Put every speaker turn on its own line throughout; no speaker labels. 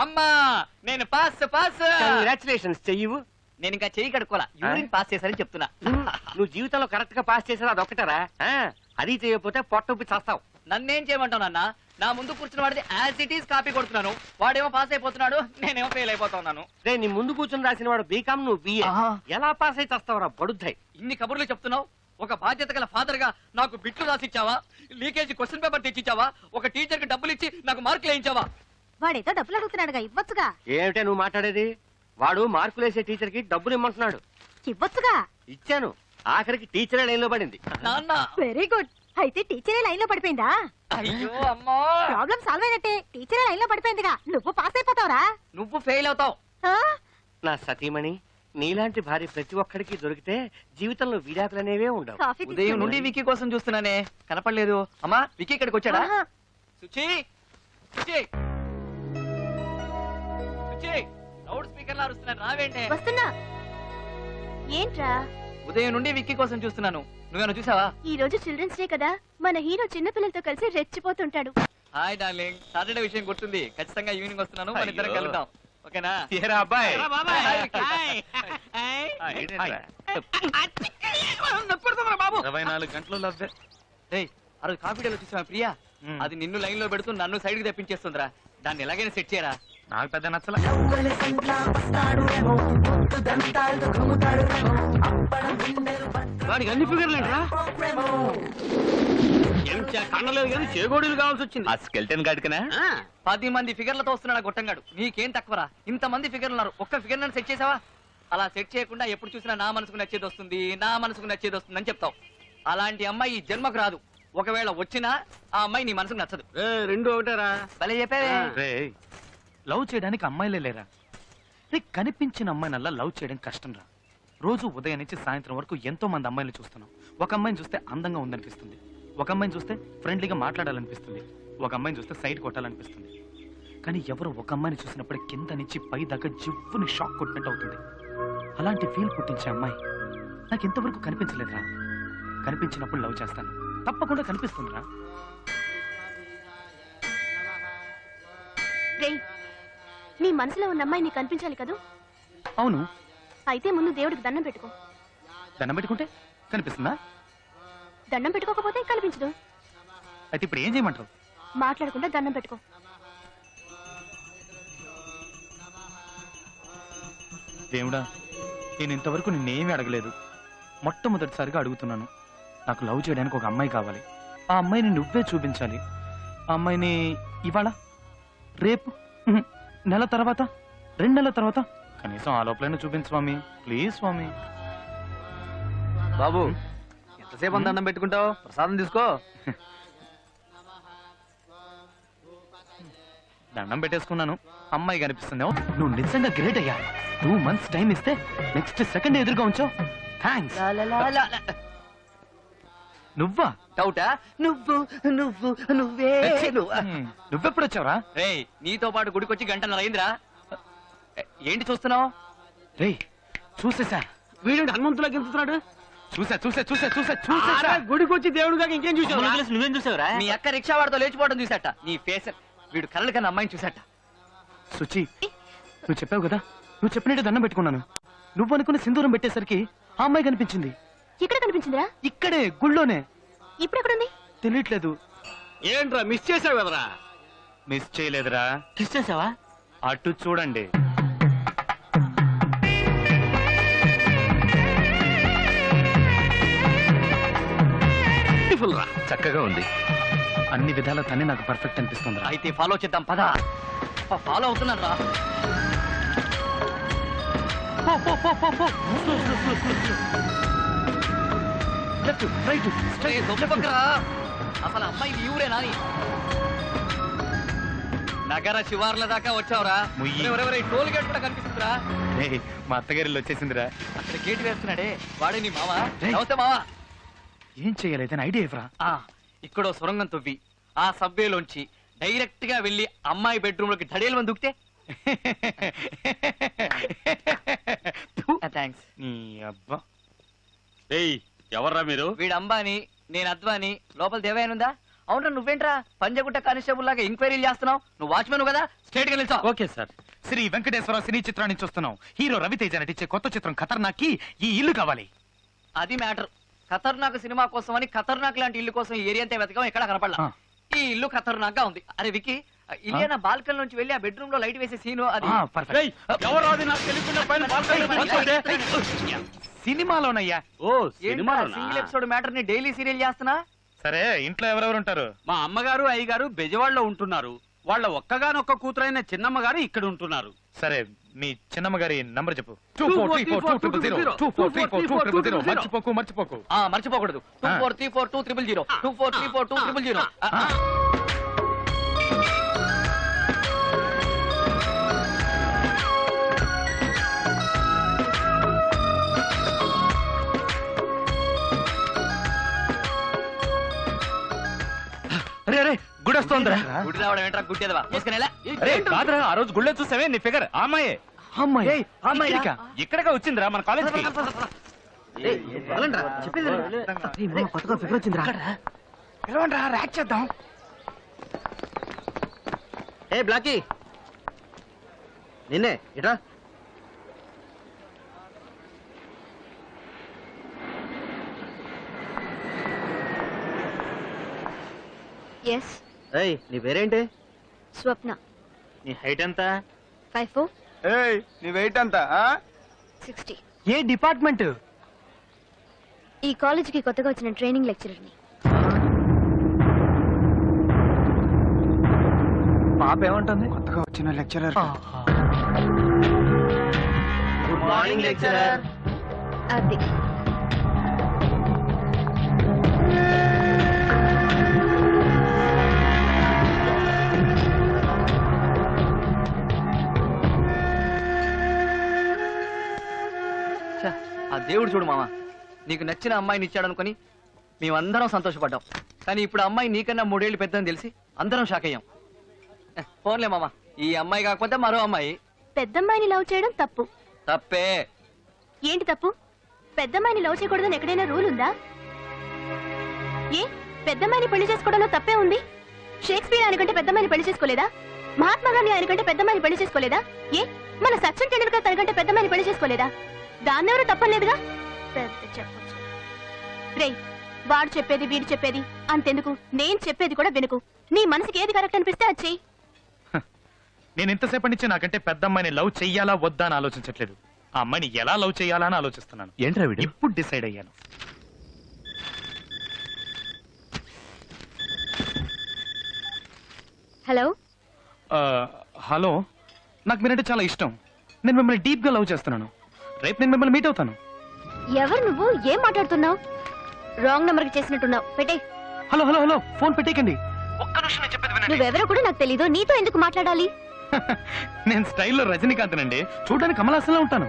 అమ్మా నేను pass pass.
Congratulations. చెయ్యవు.
నేను ఇంకా చెయ్యి కడుక్కోలా, యూరిన్ పాస్ చేశారని చెప్తున్నా.
నువ్వు జీవితంలో కరెక్ట్ గా పాస్ చేసావు అదొక్కటారా? అది చేయకపోతే పొట్టొప్పి చేస్తావు.
నన్నేం చేయమంటావు నాన్న? నా ముందు కూర్చున్న వాడిది యాజ్ ఇట్ ఈస్ కాపీ కొడుతున్నాను. వాడేమో పాస్ అయిపోతున్నాడు, నేనేమో ఫెయిల్ అయిపోతున్నాను.
రే నీ ముందు కూర్చుని రాసిన వాడు బీకామ్, నువ్వు బిఏ. ఎలా పాస్ అయితే వస్తావురా బడుద్దాయి?
ఇన్ని కబుర్లు చెప్తున్నావు. ఒక బాధ్యత గల ఫాదర్ గా నాకు బిట్లు రాసిచ్చావా? లీకేజీ క్వశ్చన్ పేపర్ తెచ్చిచ్చావా? ఒక టీచర్ కి డబ్బులు ఇచ్చి నాకు మార్కులు వేయించావా?
వాడేదో డబ్బులు అడుగుతున్నాడుగా, ఇవ్వచ్చుగా.
ఏమిటే నువ్వు మాట్లాడేది? వాడు మార్కులు వేసే టీచర్ కి డబ్బులు ఇమ్మంటున్నాడు.
ఇవ్వచ్చుగా.
ఇచ్చాను. ఆఖరికి టీచరే లైన్ లో పడింది.
నాన్న
వెరీ గుడ్. అయితే టీచరే లైన్ లో పడిపోయిందా?
అయ్యో అమ్మా,
ప్రాబ్లం సాల్వ్ అయినట్టే. టీచరే లైన్ లో పడిపోయిందిగా, నువ్వు పాస్ అయిపోతావురా.
నువ్వు ఫెయిల్ అవుతావు.
నా సతీమణి, నీలాంటి భార్య ప్రతి ఒక్కడికి దొరికితే జీవితంలో విడాకులనేవే ఉండవు.
ఉదయం నుండి వికీ కోసం చూస్తున్నానే, కనపడలేదు. అమ్మా వికీ ఇక్కడికి వచ్చాడా? సుచి సుచి సుచి, లౌడ్ స్పీకర్ లా అరుస్తున్నాను, రావేంటే?
వస్తున్నా. ఏంట్రా?
ఉదయం నుండి విక్కీ కోసం చూస్తున్నాను, నువ్వేనా చూసావా?
ఈ రోజు చిల్డ్రన్స్ డే కదా, మన హీరో చిన్న పిల్లలతో కలిసి రెచ్చిపోతుంటాడు.
హాయ్ డార్లింగ్, సాటర్డే విషయం గుర్తుంది. ఖచ్చితంగా ఈవినింగ్ వస్తున్నాను, మన ఇద్దరం కలుద్దాం. ఓకేనా?
అబ్బాయి
బాబు
24 గంటలు లవ్వే.
ఆ రోజు కాఫీ డేలో చూసావా ప్రియా? అది నిన్ను లైన్ లో పెడుతూ నన్ను సైడ్ కి తెప్పించేస్తుందిరా. దాన్ని ఎలాగైనా సెట్ చేయరా.
నాకు పెద్ద నచ్చల.
వాడికి అన్ని ఫిగర్లు ఏంట్రా? కన్నలేదు కానీ చేగోడీలు కావాల్సి వచ్చింది.
ఆ స్కెల్టన్ గాడికనా?
10 మంది ఫిగర్లతో వస్తున్నాడు గొట్టంగాడు. నీకేం తక్కువరా? ఇంత మంది ఫిగర్లు ఉన్నారు, ఒక్క ఫిగర్ నన్ను సెట్ చేసావా? అలా సెట్ చేయకుండా ఎప్పుడు చూసినా నా మనసుకు నచ్చేది వస్తుంది, నా మనసుకు నచ్చేది వస్తుంది అని చెప్తావు. అలాంటి అమ్మాయి ఈ జన్మకు రాదు. ఒకవేళ వచ్చినా ఆ అమ్మాయి నీ మనసుకు నచ్చదు.
రెండు ఒకటేరా.
భలే చెప్పావే.
లవ్ చేయడానికి అమ్మాయిలే లేరా? కనిపించిన అమ్మాయినల్లా లవ్ చేయడం కష్టం రా. రోజు ఉదయం నుంచి సాయంత్రం వరకు ఎంతో మంది అమ్మాయిలు చూస్తున్నాం. ఒక అమ్మాయిని చూస్తే అందంగా ఉందనిపిస్తుంది, ఒక అమ్మాయిని చూస్తే ఫ్రెండ్లీగా మాట్లాడాలనిపిస్తుంది, ఒక అమ్మాయిని చూస్తే సైడ్ కొట్టాలనిపిస్తుంది. కానీ ఎవరు ఒక అమ్మాయిని చూసినప్పుడు కింద నుంచి పై దాకా జివ్వుని షాక్ కొట్టినట్టు అవుతుంది. అలాంటి ఫీల్ పుట్టించే అమ్మాయి నాకు ఇంతవరకు కనిపించలేదురా. కనిపించినప్పుడు లవ్ చేస్తాను, తప్పకుండా కనిపిస్తుందిరా.
నీ మనసులో ఉన్న అమ్మాయి నీకు కనిపించాలి కదా?
అవును.
అయితే ముందు దేవుడికి దండం పెట్టుకో.
దండం పెట్టుకుంటే కనిపిస్తుందా?
దండం పెట్టుకోకపోతే కనిపించదు.
అయితే ఇప్పుడు ఏం చేయమంటావు?
మాట్లాడకుండా దండం పెట్టుకో.
దేవుడా, నేను ఇంతవరకు నిన్నేమీ అడగలేదు. మొట్టమొదటిసారిగా అడుగుతున్నాను. నాకు లవ్ చేయడానికి ఒక అమ్మాయి కావాలి. ఆ అమ్మాయిని నువ్వే చూపించాలి. ఆ అమ్మాయిని ఇవాళ, రేపు, నెల తర్వాత, 2 నెలల తర్వాత, కనీసం ఆ లోపలైనా చూపించు స్వామి, ప్లీజ్ స్వామి.
బాబు ఎంతసేపు దండం పెట్టుకుంటావు? ప్రసాదం తీసుకో.
దండం పెట్టేసుకున్నాను, అమ్మాయి కనిపిస్తుంది. నువ్వు నిజంగా గ్రేట్ అయ్యా. 2 months టైం ఇస్తే నెక్స్ట్ సెకండ్ ఎదురుగా ఉంచావు. థ్యాంక్స్. నువ్వా?
డౌటా? నువ్వు నువ్వు నువ్వే
నువ్వెప్పుడు వచ్చావురా?
రే, నీతో పాటు గుడికొచ్చి గంటన్నర అయిందిరా. ఏంటి చూస్తున్నావు?
రే చూసేసా.
వీడు హనుమంతులా గెలుస్తున్నాడు.
చూసా చూసా చూసా చూసా చూసా.
గుడికి వచ్చి దేవుడు కాక ఇంకేం చూసావు?
నువ్వేం చూసావురా? మీ అక్క రిక్షా వాడితో లేచిపోవడం చూసాట. నీ ఫేస్ వీడు కళ్ళ కన్నా అమ్మాయిని చూసాట.
సుచి, నువ్వు చెప్పావు కదా, నువ్వు చెప్పినట్టు దండం పెట్టుకున్నాను. నువ్వు అనుకుని సింధూరం పెట్టేసరికి ఆ అమ్మాయి కనిపించింది.
ఇక్కడ కనిపించిందిరా?
ఇక్కడే గుళ్ళోనే.
ఇప్పుడు ఎక్కడుంది?
తెలియట్లేదు.
ఏంట్రా మిస్ చేసావు కదరా?
మిస్ చేయలేదురా.
కిస్ చేసావా?
అటు చూడండి. చక్కగా ఉంది. అన్ని విధాల తనే నాకు పర్ఫెక్ట్ అనిపిస్తుంది.
అయితే ఫాలో చేద్దాం పదా. ఫాలో అవుతున్నాను రా.
Left right straight.
అసలు అమ్మాయి ఊరే నాని. నగర శివార్ల దాకా వచ్చావురా. టోల్ గేట్ కూడా కనిపిస్తుందిరా.
మా అత్తగారిలో వచ్చేసిందిరా.
అక్కడ గేట్ వేస్తున్నాడే వాడే నీ మావా? నమస్తే మావా.
ఏం చేయలేదు ఐడియా ఇవ్వరా?
ఇక్కడో సొరంగం తవ్వి ఆ సబ్వేలోంచి డైరెక్ట్ గా వెళ్ళి అమ్మాయి బెడ్రూమ్ లోకి ధడేలు మంది దుక్తే. థ్యాంక్స్.
ఎవర్రా మీరు?
వీడు అంబాని, నేను అద్వాని. లోపల దేవయానుందా? అవునా నువ్వేంట్రా పంజగుట్ట కానిస్టేబుల్ లాగా ఎంక్వైరీలు చేస్తున్నావు? నువ్వు వాచ్మెన్ కదా, స్ట్రేట్ గా నిల్చో.
Okay sir. Sri Venkateswara cine చిత్రాన్ని చూస్తున్నాం. హీరో రవితేజ నటించే కొత్త చిత్రం ఖతర్నాక్ కి ఈ ఇల్లు కావాలి.
అది మ్యాటర్. ఖతర్నాక్ సినిమా కోసం అని ఖతర్నాక్ లాంటి ఇల్లు కోసం ఈ ఏరియా అంతా వెతకం, ఎక్కడ కనపడలా. ఈ ఇల్లు ఖతర్నాక్ గా ఉంది. అరే వికి, ఇలియానా బాల్కన్ నుంచి వెళ్ళి ఆ బెడ్రూమ్ లో లైట్ వేసే సీను అది.
సినిమాలోనయ్యా.
సింగిల్ ఎపిసోడ్ మ్యాటర్ ని డైలీ సీరియల్ చేస్తున్నా.
సరే, ఇంట్లో ఎవరెవరు ఉంటారు?
మా అమ్మగారు అయ్యగారు బెజవాడలో ఉంటున్నారు. వాళ్ళ ఒక్కగానొక్క కూతురైన చిన్నమ్మ గారు ఇక్కడ ఉంటున్నారు.
సరే, మీ చిన్నమ్మ గారి నంబర్ చెప్పు. 243420. మర్చిపోకు.
మర్చిపోకూడదు. 24342000. 24342000.
అరే గుడి వస్తుందిరా.
గుడి రావడం ఏంట్రా గుడ్డేదవా? తీసుకునేలా
కాదురా, ఆ రోజు గుళ్ళో చూసావే నీ ఫిగర్ అమ్మాయే.
అమ్మాయి
ఇక్కడగా వచ్చిందిరా మన కాలేజ్ కి.
కొత్తగా ఫిగర్ వచ్చిందిరా.
ర్యాక్ చేద్దాం.
ఏ బ్లాకీ, నిన్నే ఇట్రా.
ఎస్,
ఏయ్, నీ పేరేంటి?
స్వప్న.
నీ హైట్ ఎంత?
5'4",
నీ వెయిట్ ఎంత?
60.
ఏ డిపార్ట్మెంట్?
ఈ కాలేజీకి కొత్తగా వచ్చిన ట్రైనింగ్ లెక్చరర్ని.
పాప ఏమంటుంది? కొత్తగా వచ్చిన లెక్చరర్.
Good morning lecturer.
అది
ఆ దేవుడు చూడు మామ, నీకు నచ్చిన అమ్మాయిని ఇచ్చాడనుకొని మేమందరం సంతోషపడ్డాం. కానీ ఇప్పుడు అమ్మాయి నీకన్నా 3 ఏళ్ళు పెద్దని తెలిసి అందరం షాక్ అయ్యాం. ఫోన్లే మామ, ఈ అమ్మాయి కాకపోతే మరో అమ్మాయి.
పెద్దమ్మాయిని లవ్ చేయడం తప్పు.
తప్పే.
ఏంటి తప్పు? పెద్దమ్మాయిని లవ్ చేయకూడదని ఎక్కడైనా రూల్ ఉందా? ఏ పెద్దమ్మాయిని పెళ్లి చేసుకోవడంలో తప్పే ఉంది? షేక్స్పియర్ ఆయన కంటే పెద్దమ్మాయిని పెళ్లి చేసుకోలేదా? మహాత్మా గాంధీ ఆయన కంటే పెద్దమ్మాయిని పెళ్లి చేసుకోలేదా? ఏ మన సచిన్ టెండూల్కర్ తన కంటే పెద్దమ్మాయిని పెళ్లి చేసుకోలేదా? దాన్నెవరూ తప్పలేదుగా. పెద్ద చెప్పొచ్చు. రే, వాడు చెప్పేది వీడు చెప్పేది అంతెందుకు, నేను చెప్పేది కూడా వినుకు. నీ మనసుకి ఏది కరెక్ట్ అనిపిస్తే అది చెయ్యి.
నేను ఇంతసేపటి నుంచి నాకంటే పెద్ద అమ్మాయిని లవ్ చెయ్యాలా వద్దా అని ఆలోచించట్లేదు. ఆ అమ్మాయిని ఎలా లవ్ చెయ్యాలా అని ఆలోచిస్తున్నాను.
ఏంట్రా వీడు?
ఇప్పుడు డిసైడ్ అయ్యాను.
హలో.
హలో, నాకు మీరంటే చాలా ఇష్టం. నేను మిమ్మల్ని డీప్ గా లవ్ చేస్తున్నాను. రేపు నేను మిమ్మల్ని మీట్ అవుతాను.
ఎవరు నువ్వు? ఏం మాట్లాడుతున్నావు? రాంగ్ నంబర్ కి చేసినట్టున్నావు. పెట్టే.
హలో హలో హలో, ఫోన్ పెట్టేకండి. ఒక్క నిమిషం నేను చెప్పేది వినండి.
నువ్వెవరో కూడా నాకు తెలీదు. నీతో ఎందుకు మాట్లాడాలి?
నేను స్టైల్లో రజనీకాంత్ నండి. చూడడానికి కమలాసంలో ఉంటాను.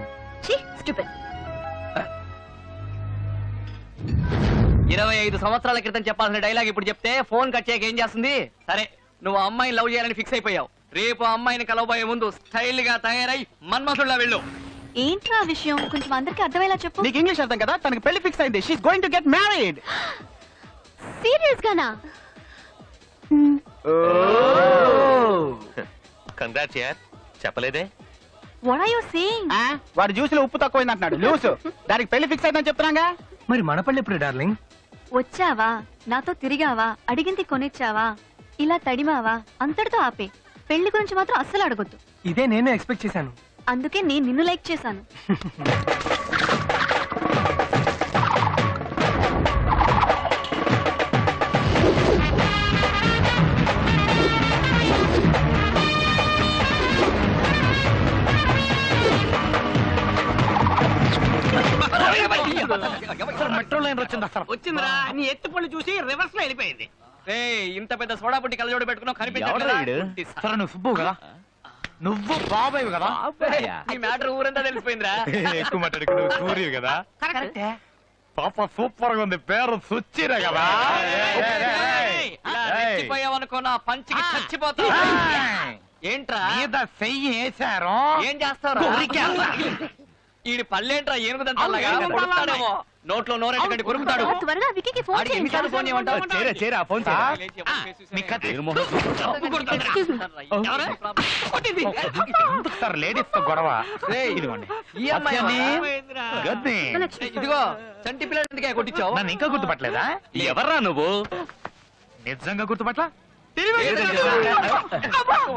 25 సంవత్సరాల క్రితం చెప్పాల్సిన డైలాగ్ ఇప్పుడు చెప్తే ఫోన్ కట్ చేయక ఏం చేస్తుంది? సరే, నువ్వు ఆ అమ్మాయిని లవ్ చేయాలని ఫిక్స్ అయిపోయావు. రేపు ఆ అమ్మాయిని కలవబోయే ముందు స్టైల్ గా తయారై మన్మథుల్లా వెళ్ళు.
ఏంట్రా విషయం? కొంచెం అందరికి అర్థమయ్యేలా చెప్పు.
నీకు ఇంగ్లీష్ అర్థం కదా? తనకి పెళ్లి ఫిక్స్ అయింది. She is going to get married.
Serious గానా?
కంగ్రాట్స్ యార్. చెప్పలేదే?
What are you saying?
వాడి జ్యూస్ లో ఉప్పు తక్కువైంది అంటున్నాడు. లూస్. దానికి పెళ్లి ఫిక్స్ అయిందని చెప్తున్నాగా.
మరి మన పళ్ళు ఎప్పుడు డార్లింగ్?
వచ్చావా, నాతో తిరిగావా, అడిగింది కొనిచ్చావా, ఇలా తడిమావా, అంతటితో ఆపే. పెళ్లి గురించి మాత్రం అస్సలు అడగొద్దు.
ఇదే నేను ఎక్స్పెక్ట్ చేశాను.
అందుకే నేను నిన్ను లైక్ చేశాను.
మెట్రో లైన్ వచ్చింది.
వచ్చిందిరా. నీ ఎత్తు పళ్ళు చూసి రివర్స్ లో వెళ్ళిపోయింది.
ఇంత పెద్ద సోడా పుట్టి కలజోడు పెట్టుకున్నావు,
సరే, నువ్వు సుబ్బు కదా? నువ్వు బాబాయ్ కదా?
ఈ మ్యాటర్ ఊరంతా తెలిసిపోయిందిరా.
ఎక్కువ మాట్లాడుకు. నువ్వు సూర్యు కదా? పాప సూపర్ గా ఉంది. పేరు సుచ్చిరా కదా?
చచ్చిపోయావనుకో నా పంచికి చచ్చిపోతావు. ఏంట్రా
మీద చెయ్యి వేశారు.
ఏం చేస్తావు? ఈ పళ్ళేంట్రా ఏనుగుదంతా
అవును, ఏనుగుదంతా
కొడుతాడేమో. నోట్లో నోరెట్టకండి కొరుకుతాడు.
త్వరగా విక్కీకి ఫోన్
ఆడికి
చేయండి
ఎన్నిసార్లు ఫోన్ చేయమంటావు?
చేరా ఫోన్ చేయరా?
మీ కత్తి.
ఎవరు?
ఎందుకు సార్ లేడీస్ తో గొడవ?
రేయ్,
ఇదిగోండి.
ఈ అమ్మాయి
గద్ది.
ఇదిగో చంటి పిల్లలు ఎందుకే కొట్టించావు?
నన్ను ఇంకా గుర్తుపట్టలేదా?
ఎవర్రా నువ్వు?
నిజంగా గుర్తుపట్ల?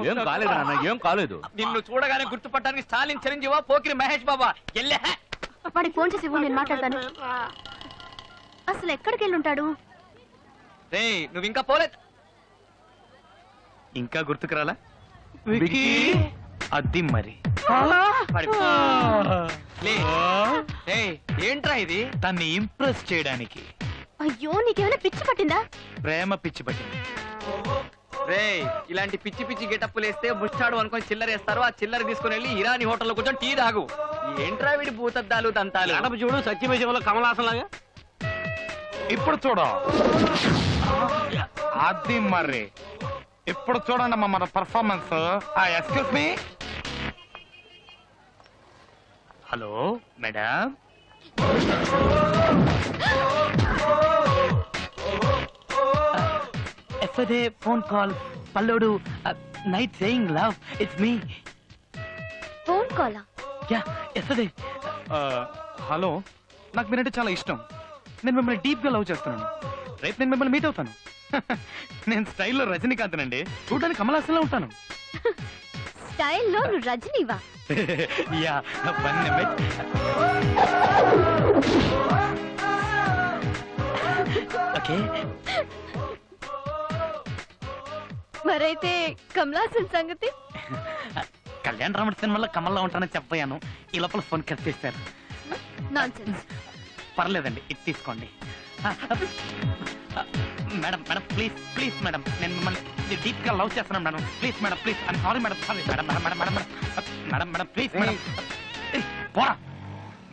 ఏం కాలేదు నాన్న, ఏం కాలేదు.
నిన్ను చూడగానే గుర్తుపట్టడానికి స్టాలిన్ చిరంజీవా పోకిరి మహేష్ బాబా ఎల్లే.
వాడికి ఫోన్ చేసి ఇవ్వు, నేను మాట్లాడతాను. అసలు ఎక్కడికి వెళ్ళి ఉంటాడు?
రేయ్, నువ్వు ఇంకా పోలేదు.
ఇంకా గుర్తుకురాలా? అది మరి
పడిపో. లే. రేయ్, ఏంట్రా ఇది?
తన్ని ఇంప్రెస్ చేయడానికి
అయ్యో, నీకేమైనా పిచ్చి పట్టిందా?
ప్రేమ పిచ్చి పట్టింది.
రేయ్, ఇలాంటి పిచ్చి పిచ్చి గెటప్పులు వేస్తే ముష్టాడు అనుకొని చిల్లరేస్తారు. ఆ చిల్లర తీసుకుని వెళ్ళి ఇరానీ హోటల్లో కూర్చొని టీ తాగు. ఏంట్రా వీడి భూతద్దాలు దంతాలు?
గడప చూడు సత్యమేశంలో కమలాసన్ లాగా.
ఇప్పుడు చూడ అది మరి ఇప్పుడు చూడండి అమ్మా మన performance. Excuse me. Hello madam. FA phone call పల్లోడు night saying love it's me.
Phone కాలా?
Yeah FA. హలో, నాకు మీరంటే చాలా ఇష్టం. నేను మిమ్మల్ని డీప్ గా లవ్ చేస్తున్నాను. రేపు నేను మిమ్మల్ని మీట్ అవుతాను. నేను స్టైల్లో రజనీకాంత్ అండి. చూడడానికి కమలాసంలో ఉంటాను.
స్టైల్లో నువ్వు రజనీవా?
యా 1 నిమిషం. ఓకే.
మరైతే కమలాసన్ సంగతి?
కళ్యాణ్ రాముడి సినిమాలో కమల్లో ఉంటానని చెప్పాను. ఈ లోపల ఫోన్ కట్ చేశారు.
నాన్సెన్స్.
పర్లేదండి, ఇది తీసుకోండి. Madam madam please please madam, నేను మిమ్మల్ని డీప్ గా లవ్ చేస్తున్నాను madam. Please madam, please. I'm sorry madam, sorry madam madam madam madam madam madam please madam. పోరా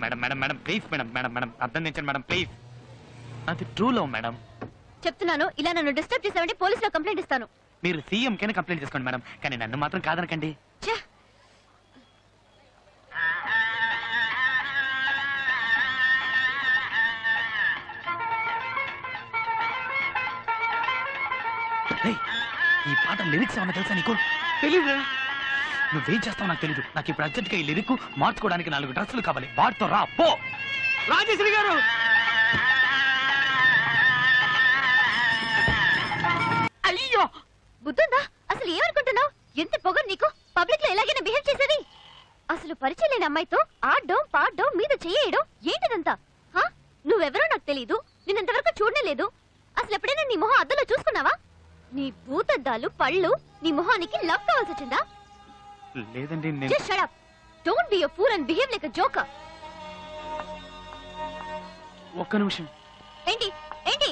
madam madam madam please madam madam madam అర్థం చేయండి మేడం ప్లీజ్. అది true love madam.
చెప్తున్నాను, ఇలా నన్ను డిస్టర్బ్ చేసావంటే పోలీసులో కంప్లైంట్ ఇస్తాను.
మీరు సీఎం కైనా కంప్లైంట్ చేసుకోండి మేడం, కానీ నన్ను మాత్రం కాదనకండి.
ఛే!
ఏయ్, ఈ పాట లిరిక్స్ ఏమన్నా తెలుసా నీకు?
తెలీదు.
నువ్వేం చేస్తావు నాకు తెలీదు. నాకు ఇప్పుడు అర్జెంట్ గా ఈ లిరిక్ మార్చుకోవడానికి 4 డ్రెస్సులు కావాలి. వాటితో రా పో.
రాజేశ్వరి గారు,
అయ్యో, బుద్ధుందా? అసలు ఏమనుకుంటున్నావు? ఎంత పొగరు నీకు? పబ్లిక్ లో ఎలాగైనా బిహేవ్ చేసేది? అసలు పరిచయం లేని అమ్మాయితో ఆడడం పాడడం మీద చేయడం ఏంటిదంతా? హా? నువ్వెవరో నాకు తెలీదు, నిన్నంతవరకు చూడనే లేదు. అసలు ఎప్పుడైనా నీ మొహం అద్దంలో చూసుకున్నావా? నీ భూతద్దాలు పళ్ళు నీ మొహానికి లవ్ కావాల్సి వచ్చిందా?
లేదండి నేను.
Just shut up. Don't be a fool and behave like a joker.
ఒక్క నిమిషం.
ఏంటి ఏంటి?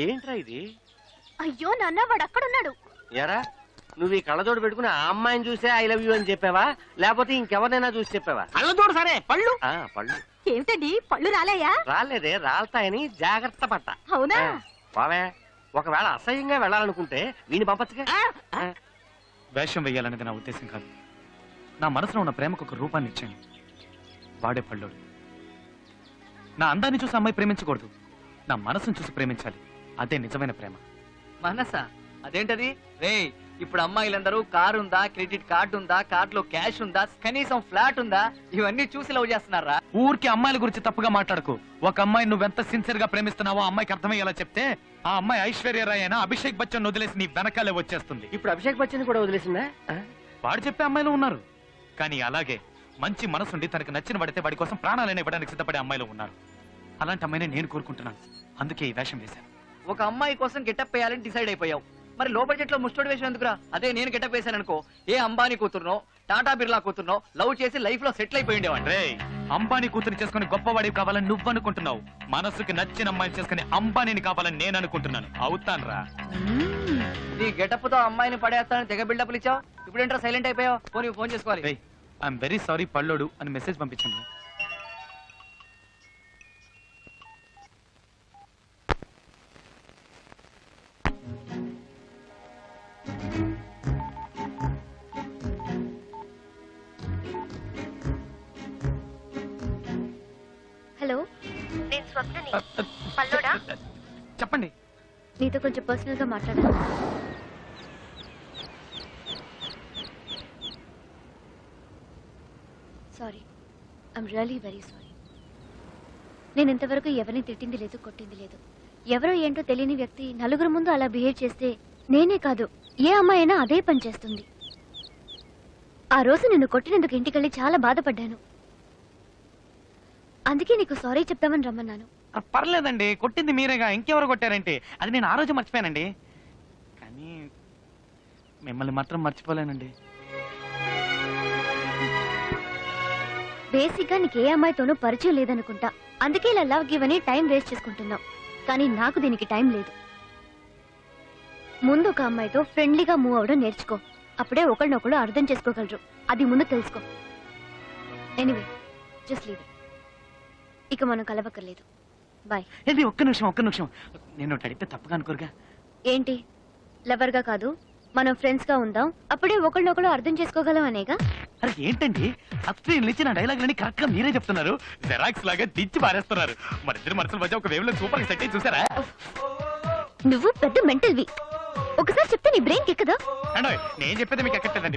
ఏంట్రా ఇది?
అయ్యో నాన్న, వాడు అక్కడున్నాడు.
ఎరా, నువ్వు ఈ కళ్ళజోడు పెట్టుకుని ఆ అమ్మాయిని చూసే ఐ లవ్ యూ అని చెప్పావా, లేకపోతే ఇంకెవరినైనా చూసి చెప్పావా?
కళ్ళజోడు సరే, పళ్ళు.
పళ్ళు
ఏమిటండి, పళ్ళు రాలేయా?
రాలేదే, రాలతాయని జాగ్రత్త పడ్డా.
అవునా?
బావే, ఒకవేళ అసహ్యంగా వెళ్ళాలనుకుంటే వీని పంపచ్చుగా.
వేషం వేయాలనేది నా ఉద్దేశం కాదు. నా మనసులో ఉన్న ప్రేమకు ఒక రూపాన్ని ఇచ్చాను. వాడే పళ్ళోడు. నా అందాన్ని చూసి అమ్మాయి ప్రేమించకూడదు, నా మనసును చూసి ప్రేమించాలి. అదే నిజమైన ప్రేమ.
మనసా? అదేంటది? రేయ్, ఇప్పుడు అమ్మాయిలందరూ కారు ఉందా, క్రెడిట్ కార్డు ఉందా, కార్డులో క్యాష్ ఉందా, కనీసం ఫ్లాట్ ఉందా, ఇవన్నీ చూసి లవ్ చేస్తున్నారా?
ఊరికి అమ్మాయిల గురించి తప్పుగా మాట్లాడకు. ఒక అమ్మాయి నువ్వెంత సిన్సియర్ గా ప్రేమిస్తున్నావో ఆ అమ్మాయికి అర్థమయ్యేలా చెప్తే ఆ అమ్మాయి ఐశ్వర్య రాయ్ అయినా అభిషేక్ బచ్చన్ వదిలేసి నీ వెనకాలే వచ్చేస్తుంది.
ఇప్పుడు అభిషేక్ బచ్చన్ కూడా వదిలేసిందా?
వాడు చెప్పే అమ్మాయిలు ఉన్నారు, కానీ అలాగే మంచి మనసుండి తనకు నచ్చిన పడితే వాడి కోసం ప్రాణాలైనా ఇవ్వడానికి సిద్ధపడే అమ్మాయిలు ఉన్నారు. అలాంటి అమ్మాయిని నేను కోరుకుంటున్నాను. అందుకే ఈ వేషం వేశాను.
ఒక అమ్మాయి కోసం గెటప్ వేయాలని డిసైడ్ అయిపోయావు. మరి లో బడ్జెట్ లో ముస్టోడ్ వేషం ఎందుకురా? అదే నేను గెటప్ వేశాను అనుకో, ఏ అంబానీ కూతురునో టాటా బిర్లా కూతురునో లవ్ చేసి లైఫ్ లో సెటిల్ అయిపోయి ఉండేవాడిని.
రేయ్, అంబానీ కూతురు చేసుకుని గొప్పవాడివి కావాలని నువ్వు అనుకుంటున్నావు. మనసుకి నచ్చిన అమ్మాయిని చేసుకుని అంబానీని కావాలని నేను అనుకుంటున్నాను. అవుతాన్రా.
నీ గెటప్ తో అమ్మాయిని పడేస్తానని తెగ బిల్డప్లు ఇచ్చావు. ఇప్పుడు ఏంటో సైలెంట్ అయిపోయావు. ఫోన్ చేసుకోవాలి.
ఐఎమ్ వెరీ సారీ పల్లోడు అని మెసేజ్ పంపించాను.
హలో, నేను స్వప్నని. పల్లోడా?
చెప్పండి.
నీతో కొంచెం పర్సనల్ గా మాట్లాడాలి. Sorry, I'm really very sorry. నేను ఇంతవరకు ఎవరిని తిట్టింది లేదు, కొట్టింది లేదు. ఎవరో ఏంటో తెలియని వ్యక్తి నలుగురు ముందు అలా బిహేవ్ చేస్తే నేనే కాదు ఏ అమ్మాయి అయినా అదే పని చేస్తుంది. ఆ రోజు నిన్ను కొట్టినందుకు ఇంటికెళ్ళి చాలా బాధపడ్డాను. అందుకే నీకు సారీ చెప్తామని రమ్మన్నాను.
పర్లేదండి, కొట్టింది మీరేగా, ఇంకెవరు కొట్టారంటే అది నేను ఆ రోజు మర్చిపోయానండి. కానీ మిమ్మల్ని మాత్రం మర్చిపోలేనండి.
బేసిక్ గా నీకు ఏ అమ్మాయితోనూ పరిచయం లేదనుకుంటా. అందుకే ఇలా లవ్ గివ్ అని టైం వేస్ట్ చేసుకుంటున్నావు. కానీ నాకు దీనికి టైం లేదు. ముందు ఒక అమ్మాయితో ఫ్రెండ్లీగా మూవ్ అవడం నేర్చుకో. అప్పుడే ఒకళ్ళనొకళ్ళు అర్థం చేసుకోగలరు. అది ముందు తెలుసుకో. Anyway, just leave it. ఇక మనం కలవక్కర్లేదు. బాయ్.
ఏంటి, ఒక్క నిమిషం. నేను అడిగితే తప్పుగా అనుకోరుగా?
ఏంటి, లవర్ గా కాదు, మనం ఫ్రెండ్స్ గా ఉందాం. అప్పుడే ఒకళ్ళనొకళ్ళు అర్థం చేసుకోగలం అనేగా.
అరే ఏంటండి, అత్రీలు ఇచ్చిన డైలాగులని కరెక్ట్ గా మీరే చెప్తున్నారు. జెరాక్స్ లాగా దించి పారేస్తున్నారు. మన ఇద్దరు మనసుల మధ్య ఒక వేవ్ లో సూపర్ సెట్ అయ్యి చూసారా?
నువ్వు పెద్ద మెంటల్వి. ఒకసారి చెప్తే నీ బ్రెయిన్ ఎక్కదా?
అండ్ నేను చెప్పేది మీకు ఎక్కట్లేదండి.